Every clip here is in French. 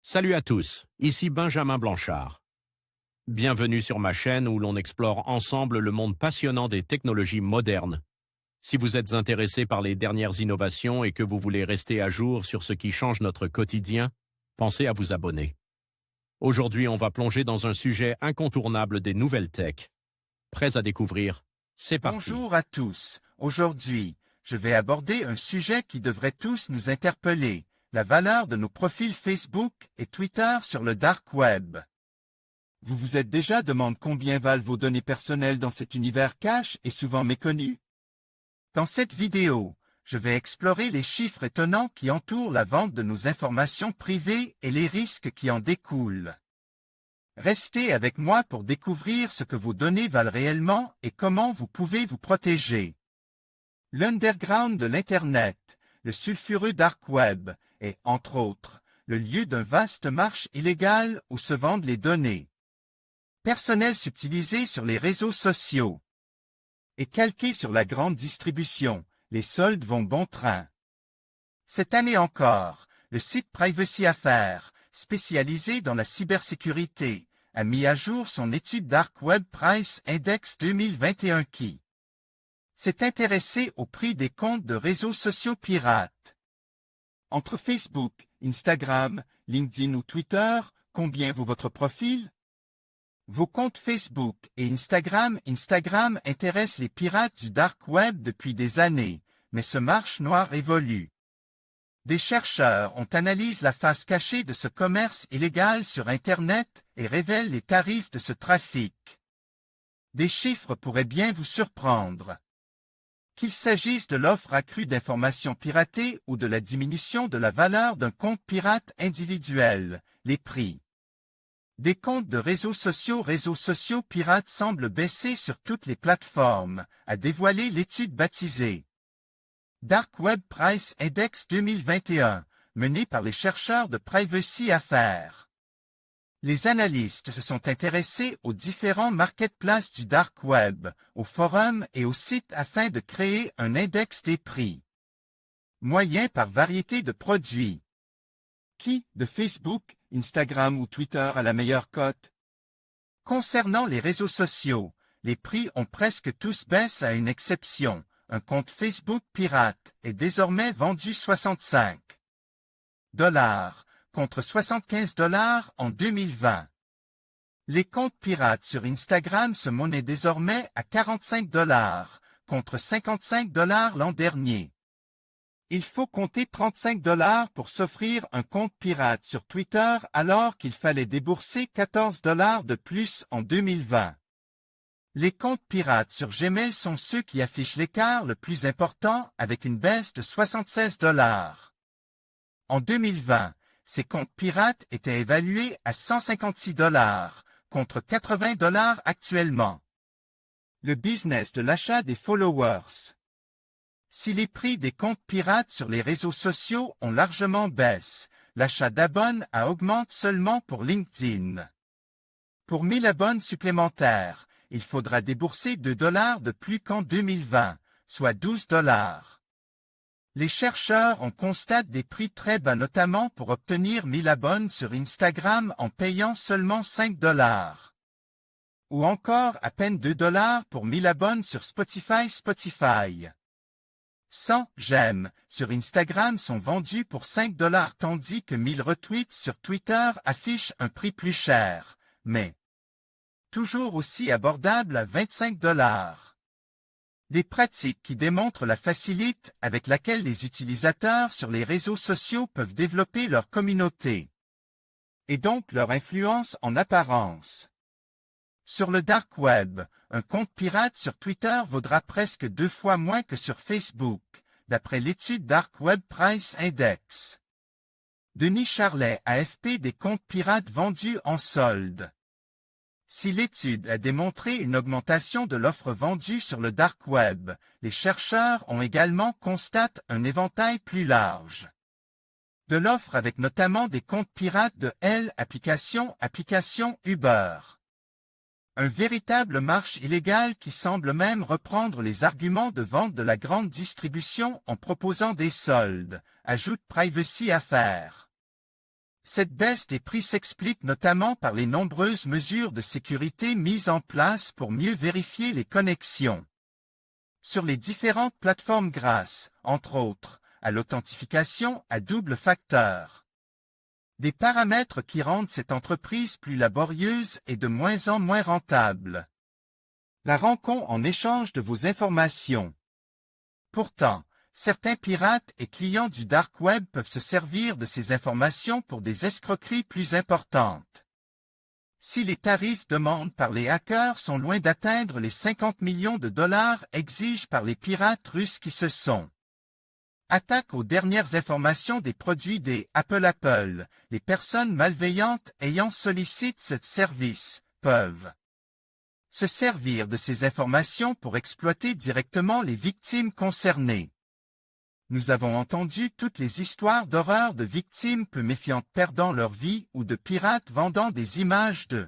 Salut à tous, ici Benjamin Blanchard. Bienvenue sur ma chaîne où l'on explore ensemble le monde passionnant des technologies modernes. Si vous êtes intéressé par les dernières innovations et que vous voulez rester à jour sur ce qui change notre quotidien, pensez à vous abonner. Aujourd'hui, on va plonger dans un sujet incontournable des nouvelles tech. Prêts à découvrir? C'est parti. Bonjour à tous. Aujourd'hui, je vais aborder un sujet qui devrait tous nous interpeller, la valeur de nos profils Facebook et Twitter sur le dark web. Vous vous êtes déjà demandé combien valent vos données personnelles dans cet univers cash et souvent méconnu? Dans cette vidéo, je vais explorer les chiffres étonnants qui entourent la vente de nos informations privées et les risques qui en découlent. Restez avec moi pour découvrir ce que vos données valent réellement et comment vous pouvez vous protéger. L'underground de l'Internet, le sulfureux dark web, est, entre autres, le lieu d'un vaste marché illégal où se vendent les données. Personnel subtilisé sur les réseaux sociaux et calqué sur la grande distribution, les soldes vont bon train. Cette année encore, le site Privacy Affaires, spécialisé dans la cybersécurité, a mis à jour son étude Dark Web Price Index 2021 qui s'est intéressé au prix des comptes de réseaux sociaux pirates. Entre Facebook, Instagram, LinkedIn ou Twitter, combien vaut votre profil? Vos comptes Facebook et Instagram intéressent les pirates du dark web depuis des années, mais ce marché noir évolue. Des chercheurs ont analysé la face cachée de ce commerce illégal sur Internet et révèlent les tarifs de ce trafic. Des chiffres pourraient bien vous surprendre. Qu'il s'agisse de l'offre accrue d'informations piratées ou de la diminution de la valeur d'un compte pirate individuel, les prix des comptes de réseaux sociaux pirates semblent baisser sur toutes les plateformes, a dévoilé l'étude baptisée Dark Web Price Index 2021, menée par les chercheurs de Privacy Affaires. Les analystes se sont intéressés aux différents marketplaces du dark web, aux forums et aux sites afin de créer un index des prix moyens par variété de produits. Qui, de Facebook, Instagram ou Twitter a la meilleure cote? Concernant les réseaux sociaux, les prix ont presque tous baissé à une exception. Un compte Facebook pirate est désormais vendu 65 $ contre 75 $ en 2020. Les comptes pirates sur Instagram se monnaient désormais à 45 $ contre 55 $ l'an dernier. Il faut compter 35 $ pour s'offrir un compte pirate sur Twitter alors qu'il fallait débourser 14 $ de plus en 2020. Les comptes pirates sur Gmail sont ceux qui affichent l'écart le plus important avec une baisse de 76 $. En 2020, ces comptes pirates étaient évalués à 156 $ contre 80 $ actuellement. Le business de l'achat des followers. Si les prix des comptes pirates sur les réseaux sociaux ont largement baissé, l'achat d'abonnes augmente seulement pour LinkedIn. Pour 1000 abonnes supplémentaires, il faudra débourser 2 $ de plus qu'en 2020, soit 12 $. Les chercheurs ont constaté des prix très bas notamment pour obtenir 1000 abonnes sur Instagram en payant seulement 5 $. Ou encore à peine 2 $ pour 1000 abonnes sur Spotify. 100 j'aime sur Instagram sont vendus pour 5 $ tandis que 1000 retweets sur Twitter affichent un prix plus cher, mais toujours aussi abordable à 25 $. Des pratiques qui démontrent la facilité avec laquelle les utilisateurs sur les réseaux sociaux peuvent développer leur communauté et donc leur influence en apparence. Sur le dark web, un compte pirate sur Twitter vaudra presque 2 fois moins que sur Facebook, d'après l'étude Dark Web Price Index. Denis Charlet, AFP des comptes pirates vendus en solde. Si l'étude a démontré une augmentation de l'offre vendue sur le dark web, les chercheurs ont également constaté un éventail plus large de l'offre avec notamment des comptes pirates de application Uber. Un véritable marché illégal qui semble même reprendre les arguments de vente de la grande distribution en proposant des soldes, ajoute Privacy Affaires. Cette baisse des prix s'explique notamment par les nombreuses mesures de sécurité mises en place pour mieux vérifier les connexions sur les différentes plateformes grâce, entre autres, à l'authentification à double facteur. Des paramètres qui rendent cette entreprise plus laborieuse et de moins en moins rentable. La rencontre en échange de vos informations. Pourtant, certains pirates et clients du dark web peuvent se servir de ces informations pour des escroqueries plus importantes. Si les tarifs demandés par les hackers sont loin d'atteindre les 50 millions de dollars exigés par les pirates russes qui se sont attaquent aux dernières informations des produits des Apple, les personnes malveillantes ayant sollicité ce service peuvent se servir de ces informations pour exploiter directement les victimes concernées. Nous avons entendu toutes les histoires d'horreur de victimes peu méfiantes perdant leur vie ou de pirates vendant des images de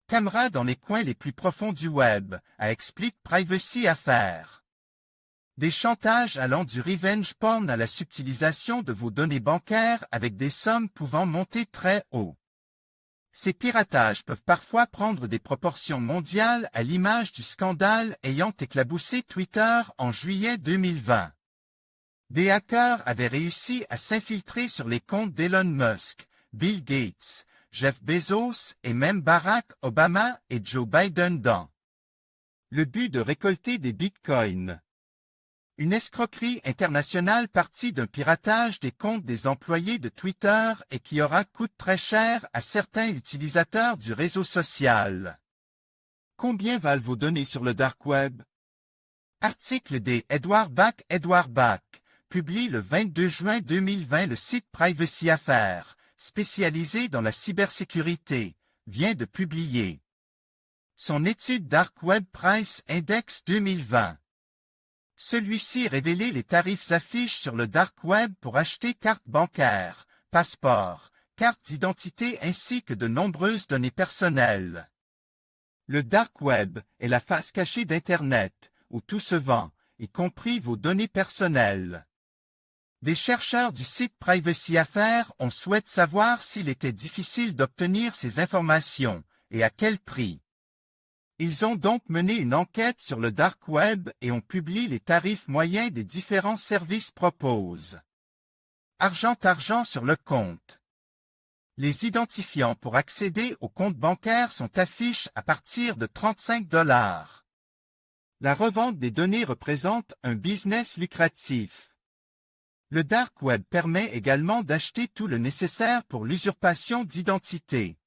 caméras dans les coins les plus profonds du web, explique Privacy Affair. Des chantages allant du revenge porn à la subtilisation de vos données bancaires avec des sommes pouvant monter très haut. Ces piratages peuvent parfois prendre des proportions mondiales à l'image du scandale ayant éclaboussé Twitter en juillet 2020. Des hackers avaient réussi à s'infiltrer sur les comptes d'Elon Musk, Bill Gates, Jeff Bezos et même Barack Obama et Joe Biden dans le but de récolter des bitcoins. Une escroquerie internationale partie d'un piratage des comptes des employés de Twitter et qui coûte très cher à certains utilisateurs du réseau social. Combien valent vos données sur le dark web? Article des Edward Bach, publie le 22 juin 2020. Le site Privacy Affair, spécialisé dans la cybersécurité, vient de publier son étude Dark Web Price Index 2020. Celui-ci révélait les tarifs affichés sur le dark web pour acheter cartes bancaires, passeports, cartes d'identité ainsi que de nombreuses données personnelles. Le dark web est la face cachée d'Internet, où tout se vend, y compris vos données personnelles. Des chercheurs du site Privacy Affair ont souhaité savoir s'il était difficile d'obtenir ces informations, et à quel prix. Ils ont donc mené une enquête sur le dark web et ont publié les tarifs moyens des différents services proposés. Argent sur le compte. Les identifiants pour accéder au compte bancaire sont affichés à partir de 35 $. La revente des données représente un business lucratif. Le dark web permet également d'acheter tout le nécessaire pour l'usurpation d'identité.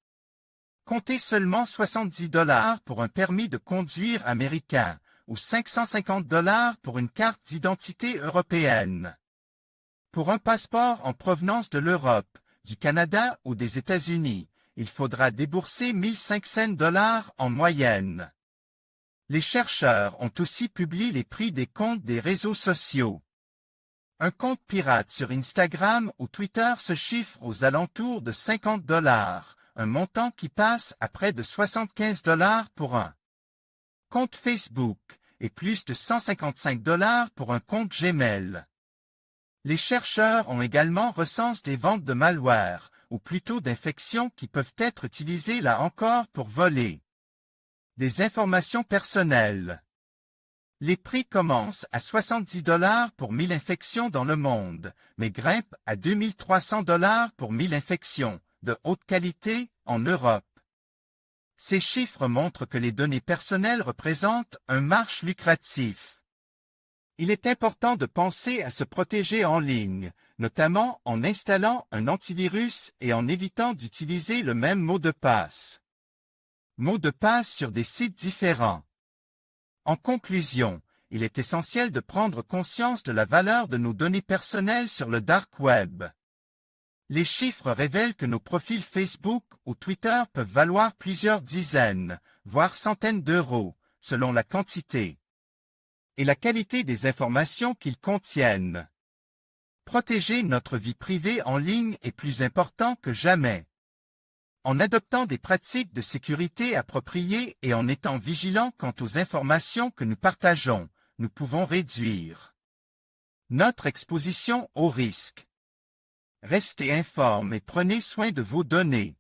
Comptez seulement 70 $ pour un permis de conduire américain ou 550 $ pour une carte d'identité européenne. Pour un passeport en provenance de l'Europe, du Canada ou des États-Unis, il faudra débourser 1500 $ en moyenne. Les chercheurs ont aussi publié les prix des comptes des réseaux sociaux. Un compte pirate sur Instagram ou Twitter se chiffre aux alentours de 50 $. Un montant qui passe à près de 75 $ pour un compte Facebook et plus de 155 $ pour un compte Gmail. Les chercheurs ont également recensé des ventes de malware, ou plutôt d'infections qui peuvent être utilisées là encore pour voler des informations personnelles. Les prix commencent à 70 $ pour 1000 infections dans le monde, mais grimpent à 2300 $ pour 1000 infections de haute qualité en Europe. Ces chiffres montrent que les données personnelles représentent un marché lucratif. Il est important de penser à se protéger en ligne, notamment en installant un antivirus et en évitant d'utiliser le même mot de passe. Mot de passe sur des sites différents. En conclusion, il est essentiel de prendre conscience de la valeur de nos données personnelles sur le dark web. Les chiffres révèlent que nos profils Facebook ou Twitter peuvent valoir plusieurs dizaines, voire centaines d'euros, selon la quantité et la qualité des informations qu'ils contiennent. Protéger notre vie privée en ligne est plus important que jamais. En adoptant des pratiques de sécurité appropriées et en étant vigilants quant aux informations que nous partageons, nous pouvons réduire notre exposition au risque. Restez informe et prenez soin de vos données.